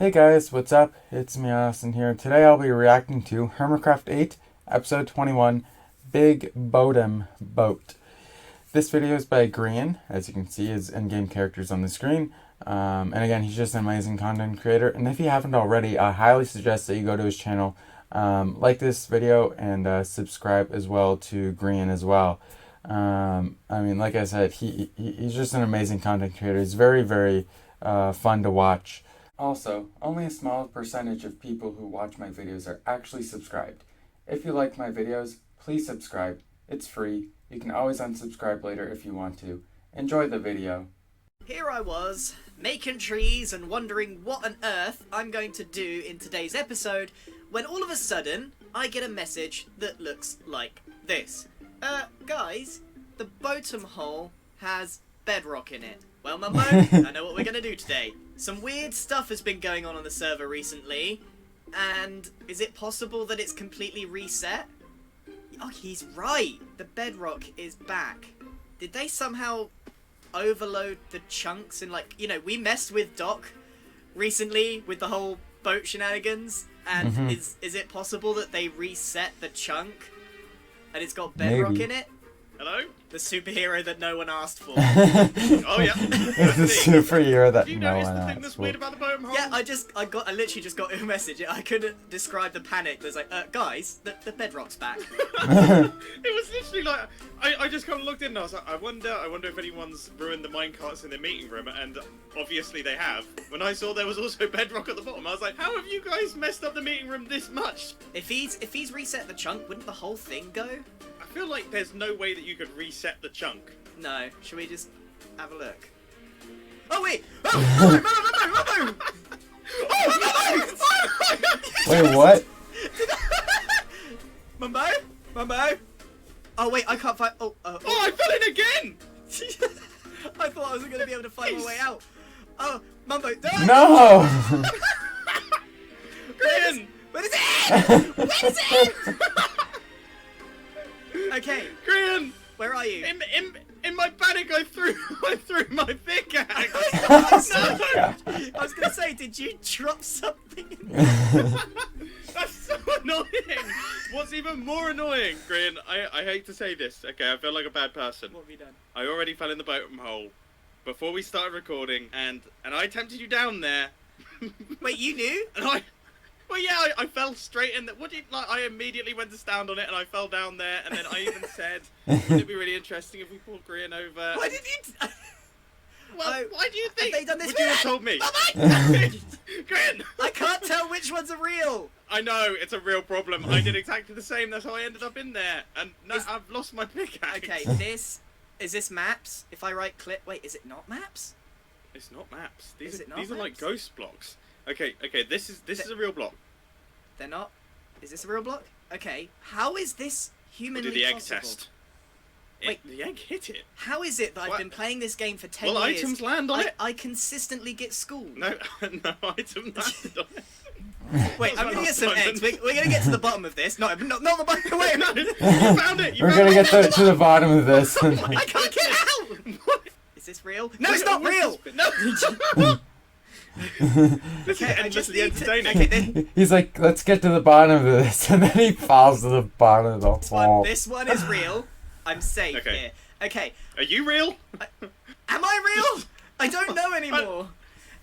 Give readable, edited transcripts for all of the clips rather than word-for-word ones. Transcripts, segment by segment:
Hey guys, what's up? It's me, Austin here. Today I'll be reacting to Hermitcraft 8, Episode 21, Big BOATEM Boat. This video is by Grian, as you can see his in-game characters on the screen. And again, he's just an amazing content creator. And if you haven't already, I highly suggest that you go to his channel, like this video, and subscribe as well to Grian as well. Like I said, he's just an amazing content creator. He's very fun to watch. Also, only a small percentage of people who watch my videos are actually subscribed. If you like my videos, please subscribe. It's free. You can always unsubscribe later if you want to. Enjoy the video. Here I was, making trees and wondering what on earth I'm going to do in today's episode, when all of a sudden, I get a message that looks like this. Guys, the bottom hole has bedrock in it. Well, Mumbo, I know what we're gonna do today. Some weird stuff has been going on the server recently, and is it possible that it's completely reset? Oh, he's right. The bedrock is back. Did they somehow overload the chunks and, like, you know, we messed with Doc recently with the whole boat shenanigans, and is it possible that they reset the chunk and it's got bedrock Maybe. in it? Hello? The superhero that no one asked for. Oh yeah. It's the superhero that Did you no notice one the thing asked that's for. weird about the bottom hole? Yeah, I literally just got a message. I couldn't describe the panic. There's like, guys, the bedrock's back. It was literally like, I just kind of looked in and I was like, I wonder if anyone's ruined the minecarts in the meeting room, and obviously they have. When I saw there was also bedrock at the bottom, I was like, how have you guys messed up the meeting room this much? If he's reset the chunk, wouldn't the whole thing go? I feel like there's no way that you could reset the chunk. No. Should we just have a look? Oh wait! Oh! Wait, what? Mumbo? Oh wait, I can't find. Oh, I fell in again! I thought I wasn't gonna be able to find my way out. Oh, Mumbo! No! Grian! Where is it? Where is it? Okay, Grian! where are you? In my panic, I threw my pickaxe. I was gonna say, did you drop something? That's so annoying. What's even more annoying, Grian? I hate to say this. Okay, I feel like a bad person. What have you done? I already fell in the bottom hole before we started recording, and I tempted you down there. Wait, you knew? And well, yeah, I fell straight in. I immediately went to stand on it, and I fell down there. And then I even said, "Wouldn't it be really interesting if we pulled Grian over?" Why did you? Well, why do you think? Have they done this? Would you have told me? Grian! I can't tell which ones are real. I know, it's a real problem. I did exactly the same. That's how I ended up in there. And now I've lost my pickaxe. Okay, is this maps? If I right click, wait, is it not maps? It's not maps. Is it not These are like maps? ghost blocks. Okay, this is a real block. They're not. Is this a real block? Okay, how is this We'll humanly do the egg possible? test. Wait. The egg hit it. How is it that I've What? been playing this game for 10 Will years? items land on it? I consistently get schooled. No, no item landed on it. Wait, I'm gonna get some Simon. eggs. We're gonna get to the bottom of this. Not the bottom. Wait, No, you found it. We're gonna get to the bottom of this. I can't get out. What? Is this real? No, it's not real. No. This is I just endlessly need to. entertaining. Okay, this He's like, let's get to the bottom of this, and then he falls to the bottom of the hole. one is real. I'm safe Okay. here. Okay, Are you real? am I real? I don't know anymore.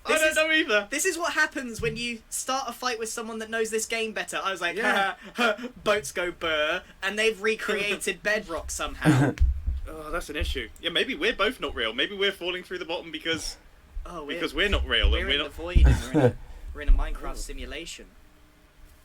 I don't know either. This is what happens when you start a fight with someone that knows this game better. I was like, Yeah. boats go burr, and they've recreated bedrock somehow. Oh, that's an issue. Yeah, maybe we're both not real. Maybe we're falling through the bottom because Oh, we're not real. we're And we're in not. the void. And we're in a Minecraft simulation.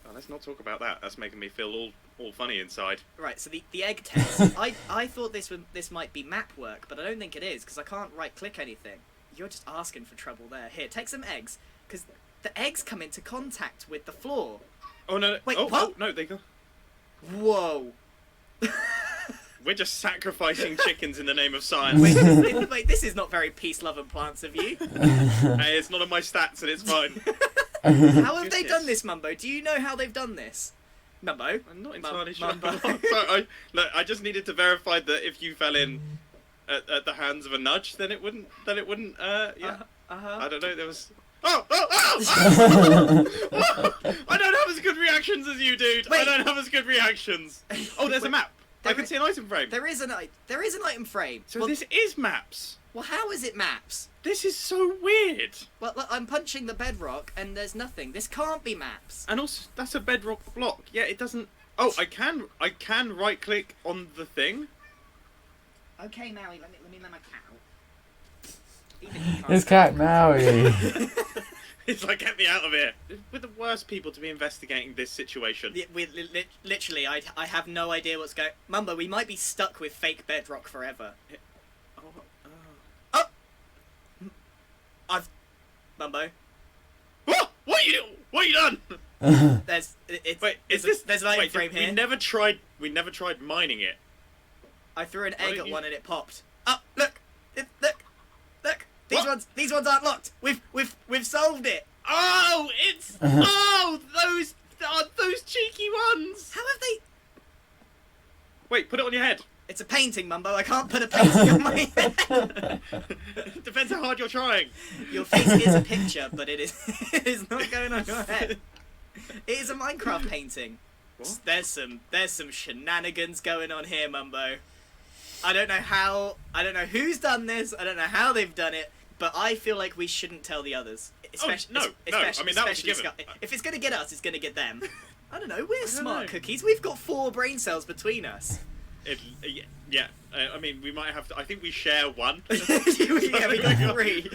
Oh, let's not talk about that. That's making me feel all funny inside. Right, so the egg test. I thought this might be map work, but I don't think it is because I can't right click anything. You're just asking for trouble there. Here, take some eggs because the eggs come into contact with the floor. Oh no! Wait, oh, what? oh no! They go. Whoa. We're just sacrificing chickens in the name of science. Wait, this is not very peace, love, and plants of you. Hey, it's not on my stats and it's fine. How have they Goodness. done this, Mumbo? Do you know how they've done this? Mumbo? I'm not entirely sure. Mumbo. Sorry, I just needed to verify that if you fell in at the hands of a nudge, then it wouldn't. Yeah. Uh-huh. I don't know. There was. Oh! I don't have as good reactions as you, dude. Wait. I don't have as good reactions. Oh, there's a map. I can see an item frame. There is an item frame. So Well, this is maps. well, how is it maps? This is so weird. Well, look, I'm punching the bedrock and there's nothing. This can't be maps. And also, that's a bedrock block. Yeah, it doesn't. Oh, I can right click on the thing. Okay, Maui, let me let my cat out. His cat Maui. It's like, get me out of here. We're the worst people to be investigating this situation. Literally, I have no idea what's going. Mumbo, we might be stuck with fake bedrock forever. Oh, Mumbo. What? What you done? There's Wait, is there's this? there's an item wait, frame here. We never tried mining it. I threw an Why egg don't at you- one and it popped. Oh, look! Look! These What? ones aren't locked. We've solved it. Oh, it's those cheeky ones. How have they? Wait, put it on your head. It's a painting, Mumbo. I can't put a painting on my head. Depends how hard you're trying. Your face is a picture, but it is not going on your head. It is a Minecraft painting. What? There's some shenanigans going on here, Mumbo. I don't know who's done this. I don't know how they've done it, but I feel like we shouldn't tell the others. Especially, no. I mean, that was a given. If it's gonna get us, it's gonna get them. I don't know. We're don't smart know. cookies. We've got 4 brain cells between us. Yeah. I mean, we might have to. I think we share one. Yeah, we got 3.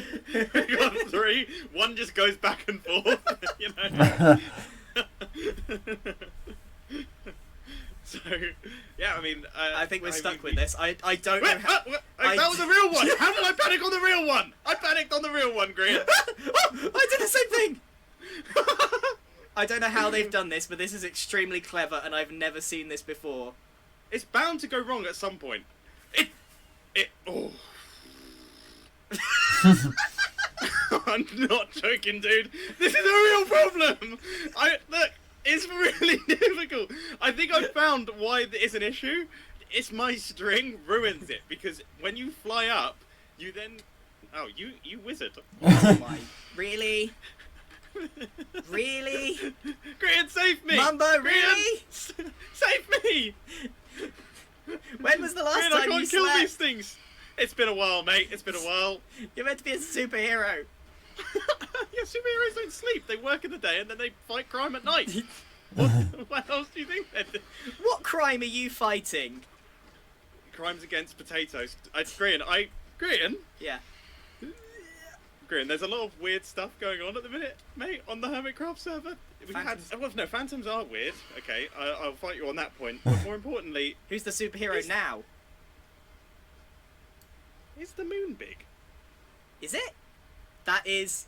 We got 3. One just goes back and forth. You know. So, yeah, I mean, I think we're stuck mean, with this. I don't know Wait, how. that was a real one. How did I panic on the real one? I panicked on the real one, Grian. Oh, I did the same thing. I don't know how they've done this, but this is extremely clever, and I've never seen this before. It's bound to go wrong at some point. Oh. I'm not joking, dude. This is a real problem. Look, it's really difficult. I think I found why it is an issue. It's my string ruins it, because when you fly up, you then... Oh, you wizard. Oh my... Really? Really? Grian, save me! Mumbo, Grian, really? Save me! When was the last Grian, I time you can't kill slept? these things. It's been a while, mate. It's been a while. You're meant to be a superhero. Yeah, superheroes don't sleep. They work in the day and then they fight crime at night. What else do you think they're doing? What crime are you fighting? Crimes against potatoes. Grian, Yeah. Grian, there's a lot of weird stuff going on at the minute, mate, on the Hermitcraft server. Phantoms are weird. Okay, I'll fight you on that point. But more importantly, Who's the superhero now? is the moon big? Is it? That is...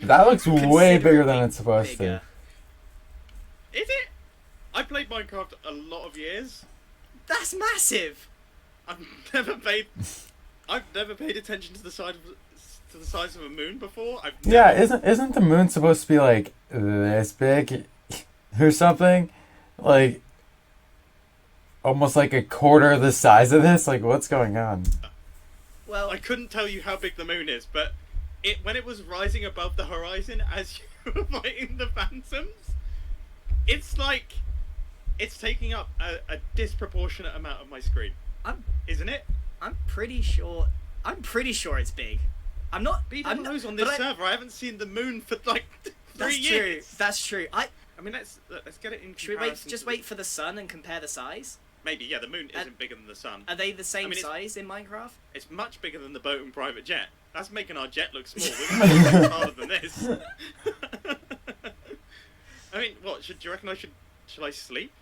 That looks way considerably bigger than it's supposed bigger. Is it? I played Minecraft a lot of years. That's massive! I've never paid attention to the size of a moon before. Yeah, isn't the moon supposed to be like this big or something? Like almost like a quarter of the size of this? Like what's going on? Well, I couldn't tell you how big the moon is, but when it was rising above the horizon as you were fighting the phantoms, it's like it's taking up a disproportionate amount of my screen. Isn't it? I'm pretty sure it's big. I'm not... But I'm who not, knows on but this server? I haven't seen the moon for like 3 That's years. true. That's true. I mean, let's get it in Should we comparison. just wait for the sun and compare the size? Maybe, yeah. The moon isn't bigger than the sun. Are they the same I mean, size in Minecraft? It's much bigger than the BOATEM private jet. That's making our jet look small. We're making it harder than this. I mean, what? Do you reckon should I sleep?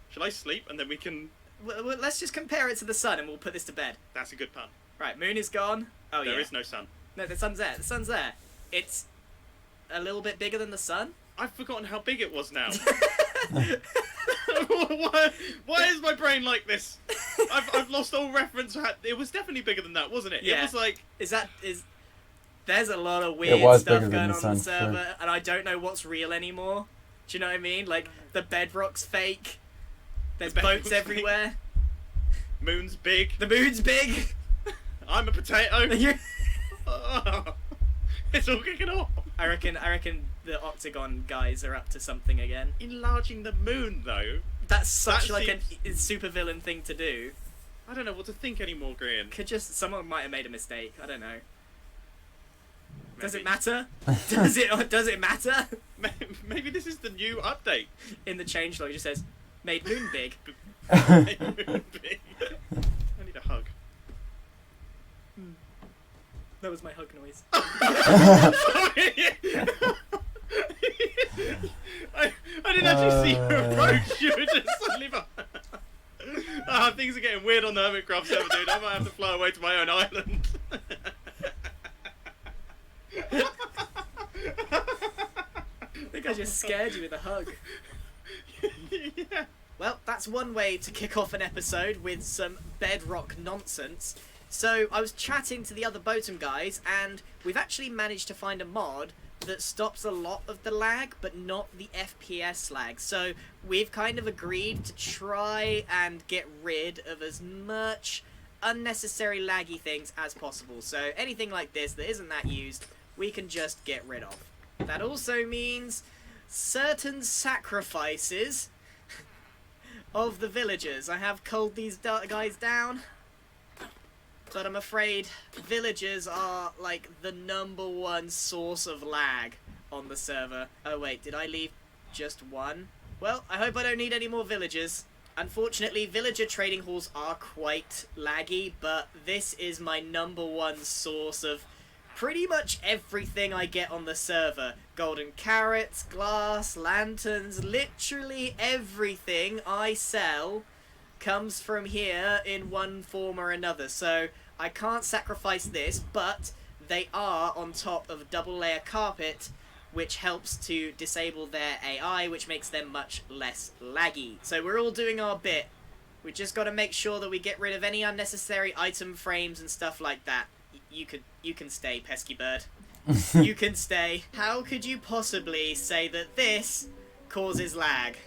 Should I sleep and then we can... Well, let's just compare it to the sun and we'll put this to bed. That's a good pun. Right, moon is gone. Oh, yeah. There is no sun. No, the sun's there. The sun's there. It's a little bit bigger than the sun. I've forgotten how big it was now. Why is my brain like this? I've lost all reference. It was definitely bigger than that, wasn't it? Yeah. It was like... There's a lot of weird was stuff bigger than going the on sun, the server, sure. and I don't know what's real anymore. Do you know what I mean? Like, the bedrock's fake. There's The bedrock's boats everywhere. Moon's big. The moon's big. I'm a potato. You're- It's all kicking off. I reckon the Octagon guys are up to something again. Enlarging the moon, though. That's such That like seems- a super villain thing to do. I don't know what to think anymore, Grian. Someone might have made a mistake. I don't know. Does it Maybe. matter? Does it matter? Maybe this is the new update. In the changelog, it just says, "Made moon big." I need a hug. That was my hug noise. Sorry. I didn't actually see you approach. You were just suddenly. Things are getting weird on the Hermitcraft server, dude. I might have to fly away to my own island. I think I just scared you with a hug. Yeah. Well, that's one way to kick off an episode with some bedrock nonsense. So, I was chatting to the other BOATEM guys, and we've actually managed to find a mod that stops a lot of the lag, but not the FPS lag. So, we've kind of agreed to try and get rid of as much unnecessary laggy things as possible. So, anything like this that isn't that used, we can just get rid of. That also means certain sacrifices of the villagers. I have culled these guys down, but I'm afraid villagers are like the #1 source of lag on the server. Oh wait, did I leave just one? Well, I hope I don't need any more villagers. Unfortunately, villager trading halls are quite laggy, but this is my #1 source of pretty much everything I get on the server. Golden carrots, glass, lanterns, literally everything I sell comes from here in one form or another. So I can't sacrifice this, but they are on top of a double layer carpet, which helps to disable their AI, which makes them much less laggy. So we're all doing our bit. We just got to make sure that we get rid of any unnecessary item frames and stuff like that. You can stay, pesky bird. You can stay. How could you possibly say that this causes lag?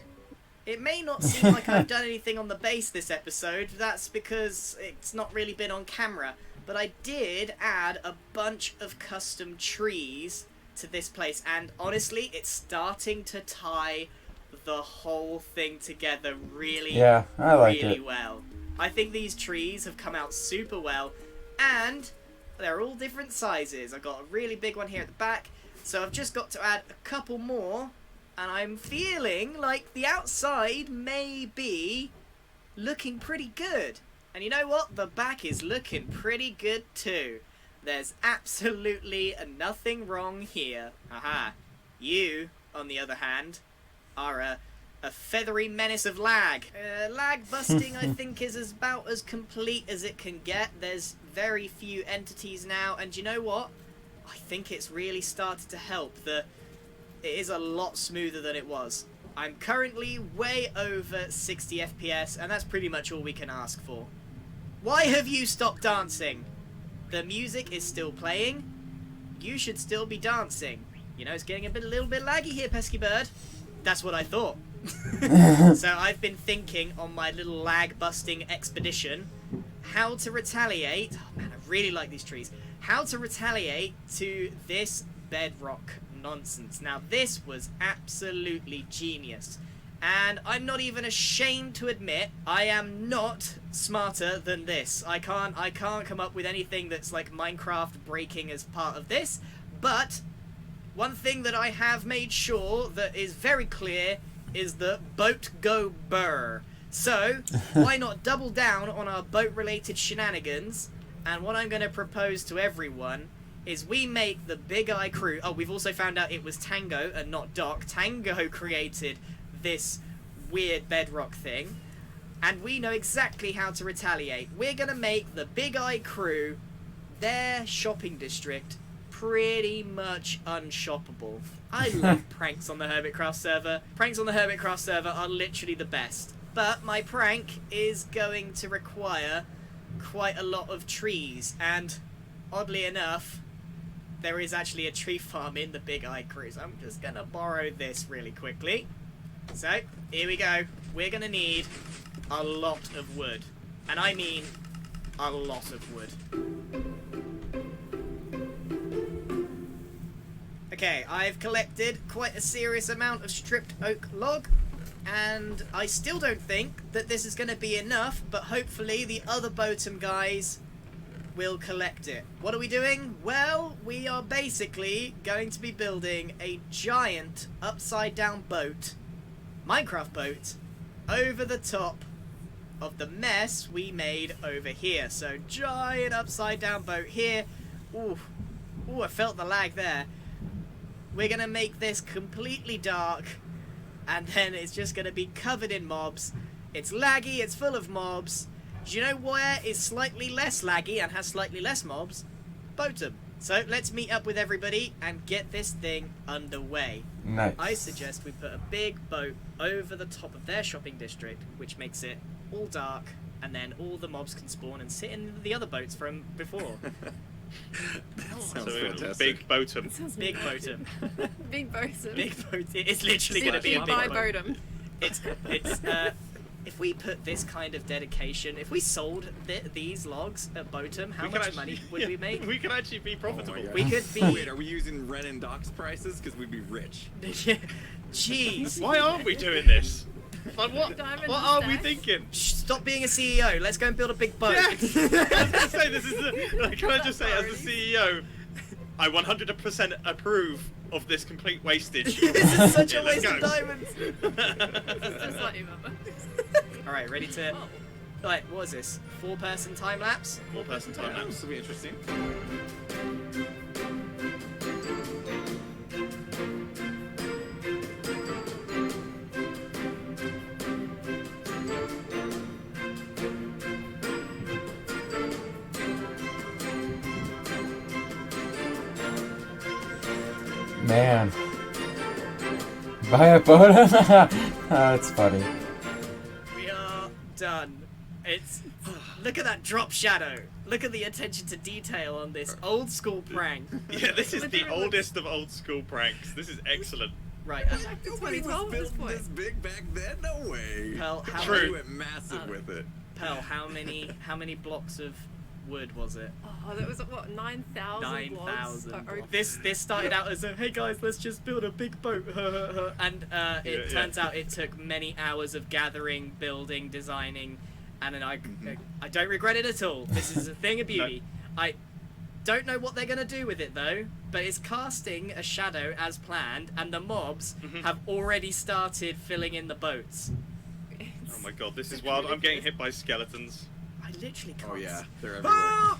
It may not seem like I've done anything on the base this episode. That's because it's not really been on camera. But I did add a bunch of custom trees to this place, and honestly, it's starting to tie the whole thing together really, Yeah, I like really it. well. I think these trees have come out super well, and they're all different sizes. I've got a really big one here at the back, so I've just got to add a couple more, and I'm feeling like the outside may be looking pretty good. And you know what? The back is looking pretty good too. There's absolutely nothing wrong here. Aha. You, on the other hand, are a feathery menace of lag. Lag busting, I think, is about as complete as it can get. There's very few entities now, and you know what? I think it's really started to help. It is a lot smoother than it was. I'm currently way over 60 FPS, and that's pretty much all we can ask for. Why have you stopped dancing? The music is still playing. You should still be dancing. You know, it's getting a little bit laggy here, pesky bird. That's what I thought. So I've been thinking on my little lag busting expedition how to retaliate. Oh man, I really like these trees. How to retaliate to this bedrock nonsense. Now this was absolutely genius. And I'm not even ashamed to admit I am not smarter than this. I can't come up with anything that's like Minecraft breaking as part of this. But one thing that I have made sure that is very clear is that boat go burr. So why not double down on our boat related shenanigans? And what I'm going to propose to everyone is we make the Big Eye crew. Oh, we've also found out it was Tango and not Doc. Tango created this weird bedrock thing, and we know exactly how to retaliate. We're gonna make the Big Eye crew, their shopping district, pretty much unshoppable. I love pranks on the Hermitcraft server. Pranks on the Hermitcraft server are literally the best. But my prank is going to require quite a lot of trees, and oddly enough, there is actually a tree farm in the Big Eye crew. So I'm just gonna borrow this really quickly. So, here we go. We're gonna need a lot of wood. And I mean a lot of wood. Okay, I've collected quite a serious amount of stripped oak log, and I still don't think that this is going to be enough, but hopefully the other BOATEM guys will collect it. What are we doing? Well, we are basically going to be building a giant upside down boat, Minecraft boat, over the top of the mess we made over here. So giant upside down boat here. Ooh, I felt the lag there. We're gonna make this completely dark, and then it's just gonna be covered in mobs. It's laggy, it's full of mobs. Do you know where is slightly less laggy and has slightly less mobs? BOATEM. So let's meet up with everybody and get this thing underway. Nice. I suggest we put a big boat over the top of their shopping district, which makes it all dark, and then all the mobs can spawn and sit in the other boats from before. So fantastic. big BOATEM. Big BOATEM. Big BOATEM. Big BOATEM. It's literally going to be a big by boat. BOATEM. It's if we put this kind of dedication, if we sold these logs at BOATEM, how much money would we make? We could actually be profitable. Oh my God. We could be. Wait, are we using Ren and Doc's prices? Because we'd be rich. Jeez. Why aren't we doing this? Like what? Diamond What are we stacks. thinking? Shh, stop being a CEO. Let's go and build a big boat. Yeah. I was gonna say this is. Can I just say, as a CEO, I 100% approve of this complete wastage. This is such Yeah, a let's waste of go. diamonds. Just like you, Mama. All right, ready to. Right, what is this? 4-person time lapse? 4-person time Yeah, lapse. this will be interesting. Man. Buy a BOATEM? That's funny. We are done. It's look at that drop shadow. Look at the attention to detail on this old school prank. Yeah, this is the oldest of old school pranks. This is excellent. Right, It's Nobody 2012 was at this building point. this big back then. No way. Pearl, how True. We went massive with it. Pearl, how many blocks of wood was it? Oh, that was what 9,000 9,000. blocks. This started out as a hey guys, let's just build a big boat, and it Yeah, turns out it took many hours of gathering, building, designing, and then I don't regret it at all. This is a thing of beauty. I don't know what they're gonna do with it though, but it's casting a shadow as planned, and the mobs have already started filling in the boats. Oh my god, this is wild. I'm getting hit by skeletons. I literally can't. Oh yeah, they're everywhere. Ah!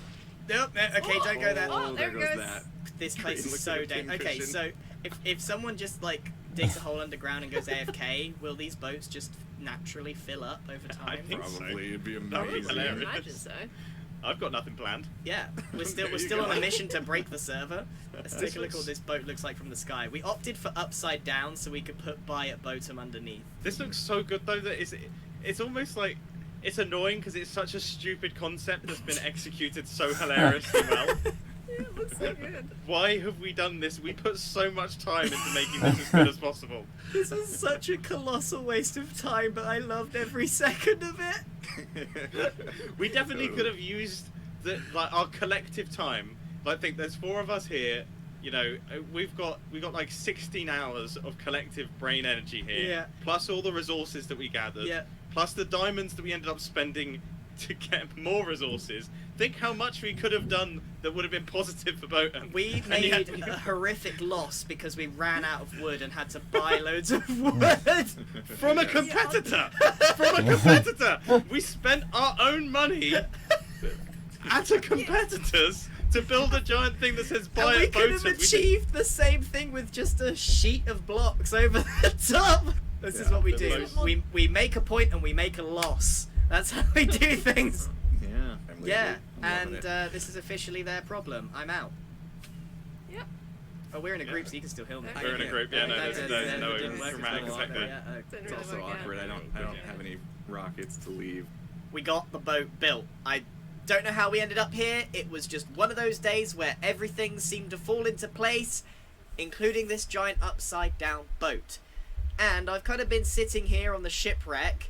Nope, no, okay, don't go there. Oh, there there it goes goes. that. This place It is looks so like a dangerous. Okay, pincushion. so if someone just like digs a hole underground and goes AFK, will these boats just naturally fill up over I time? think so. Probably it'd be That would be amazing. hilarious. I imagine so. I've got nothing planned. Yeah, we're There you still on go. a mission to break the server. Let's take a look at looks- what this boat looks like from the sky. We opted for upside down so we could put buy at BOATEM underneath. This looks so good though that it's almost like it's annoying because it's such a stupid concept that's been executed so hilariously well. Yeah, it looks so good. Why have we done this? We put so much time into making this as good as possible. This was such a colossal waste of time, but I loved every second of it. We definitely could have used our collective time. Like, think there's 4 of us here. You know, we've got like 16 hours of collective brain energy here. Yeah. Plus all the resources that we gathered. Yeah. Plus the diamonds that we ended up spending to get more resources. Think how much we could have done that would have been positive for BOATEM. We And made yet- a horrific loss because we ran out of wood and had to buy loads of wood. From a competitor! From a competitor! We spent our own money at a competitor's to build a giant thing that says buy And we at could have BOATEM. achieved the same thing with just a sheet of blocks over the top. This is Yeah, what we the do. most- We make a point and we make a loss. That's how we do things. Yeah. I'm leaving. Yeah, I'm loving and it. this is officially their problem. I'm out. Yep. Oh, we're in a group, Yeah. so you can still heal me. Okay. We're in a group, yeah, no, No, there's no, no didn't work dramatic as well. effect there. Yeah, Didn't It's really also work out. awkward. I don't have any rockets to leave. We got the boat built. I don't know how we ended up here. It was just one of those days where everything seemed to fall into place, including this giant upside down boat. And I've kind of been sitting here on the shipwreck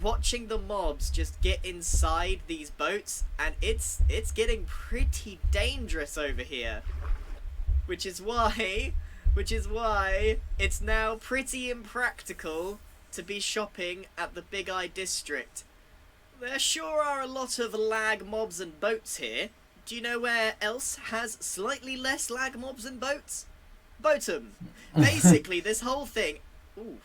watching the mobs just get inside these boats, and it's getting pretty dangerous over here. Which is why which is why it's now pretty impractical to be shopping at the Big Eye District. There sure are a lot of lag mobs and boats here. Do you know where else has slightly less lag mobs and boats? BOATEM. Basically, this whole thing... Ooh,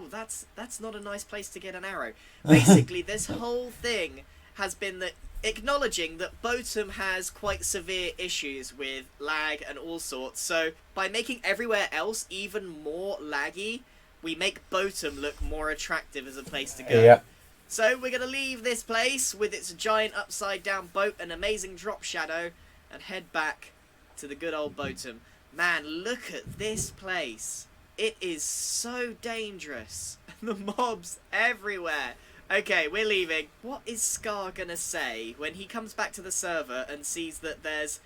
that's not a nice place to get an arrow. Basically, this whole thing has been that acknowledging that BOATEM has quite severe issues with lag and all sorts, so by making everywhere else even more laggy, we make BOATEM look more attractive as a place to go. Yeah. So we're going to leave this place with its giant upside down boat and amazing drop shadow and head back to the good old BOATEM. Man, look at this place. It is so dangerous. The mobs everywhere. Okay, we're leaving. What is Scar gonna say when he comes back to the server and sees that there's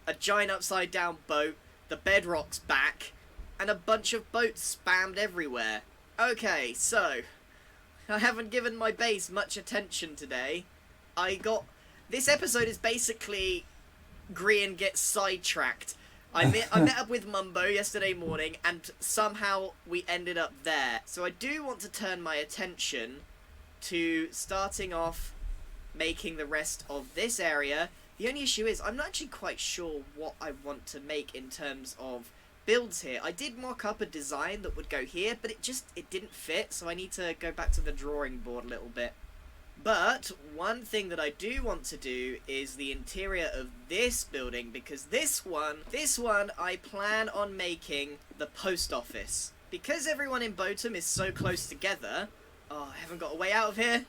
a giant upside down boat, the bedrock's back, and a bunch of boats spammed everywhere? Okay, so I haven't given my base much attention today. This episode is basically Grian gets sidetracked. I met up with Mumbo yesterday morning, and somehow we ended up there. So I do want to turn my attention to starting off making the rest of this area. The only issue is I'm not actually quite sure what I want to make in terms of builds here. I did mock up a design that would go here, but it didn't fit, so I need to go back to the drawing board a little bit. But one thing that I do want to do is the interior of this building, because this one I plan on making the post office. Because everyone in BOATEM is so close together... Oh, I haven't got a way out of here.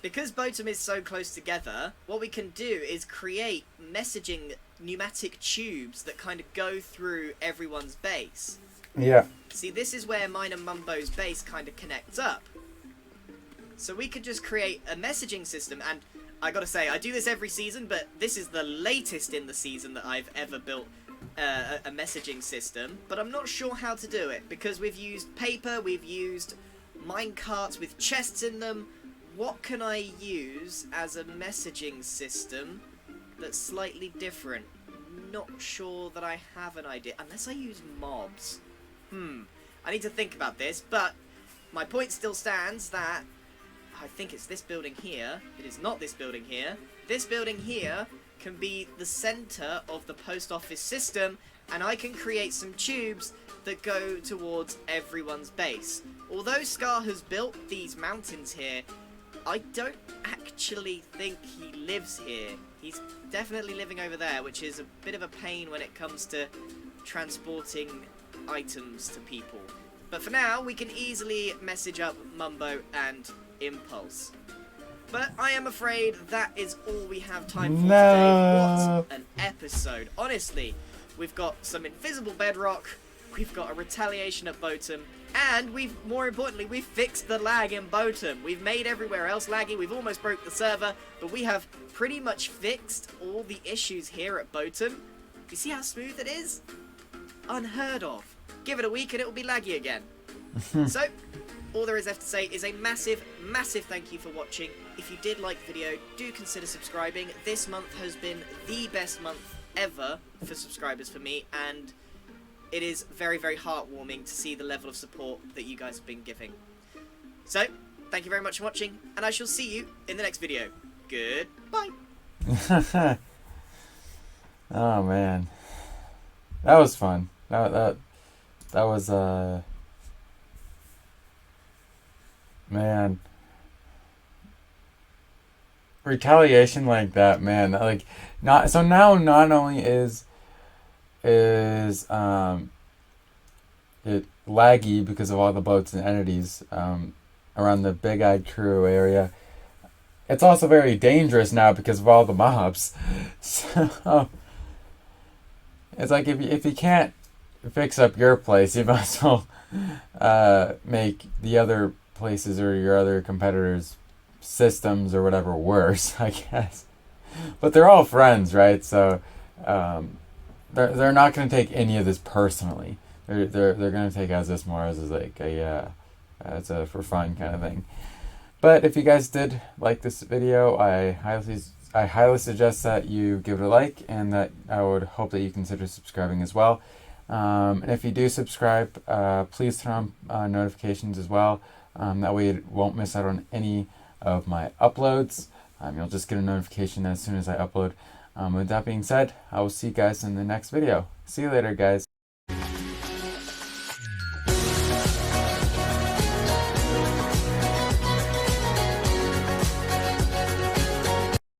Because BOATEM is so close together, what we can do is create messaging pneumatic tubes that kind of go through everyone's base. Yeah. See, this is where mine and Mumbo's base kind of connects up. So we could just create a messaging system, and I gotta say, I do this every season, but this is the latest in the season that I've ever built a messaging system. But I'm not sure how to do it, because we've used paper, we've used minecarts with chests in them. What can I use as a messaging system that's slightly different? Not sure that I have an idea, unless I use mobs. I need to think about this, but my point still stands that I think it's this building here. It is not this building here. This building here can be the center of the post office system, and I can create some tubes that go towards everyone's base. Although Scar has built these mountains here, I don't actually think he lives here. He's definitely living over there, which is a bit of a pain when it comes to transporting items to people. But for now, we can easily message up Mumbo and Impulse. But I am afraid that is all we have time for today. What an episode. Honestly, we've got some invisible bedrock, we've got a retaliation at BOATEM, and more importantly, we've fixed the lag in BOATEM. We've made everywhere else laggy, we've almost broke the server, but we have pretty much fixed all the issues here at BOATEM. You see how smooth it is? Unheard of. Give it a week and it will be laggy again. So, all there is left to say is a massive, massive thank you for watching. If you did like the video, do consider subscribing. This month has been the best month ever for subscribers for me, and it is very, very heartwarming to see the level of support that you guys have been giving. So, thank you very much for watching, and I shall see you in the next video. Goodbye. Oh man, that was fun. That was man, retaliation like that, man. Like not only is it laggy because of all the boats and entities around the Big-Eyed Crew area. It's also very dangerous now because of all the mobs. So it's like if you can't fix up your place, you might as well make the other places or your other competitors' systems or whatever worse, I guess. But they're all friends, right? So they're not going to take any of this personally. They're going to take this more as like it's a for fun kind of thing. But if you guys did like this video, I highly suggest that you give it a like, and that I would hope that you consider subscribing as well. And if you do subscribe, please turn on notifications as well. That way you won't miss out on any of my uploads. You'll just get a notification as soon as I upload. With that being said, I will see you guys in the next video. See you later, guys.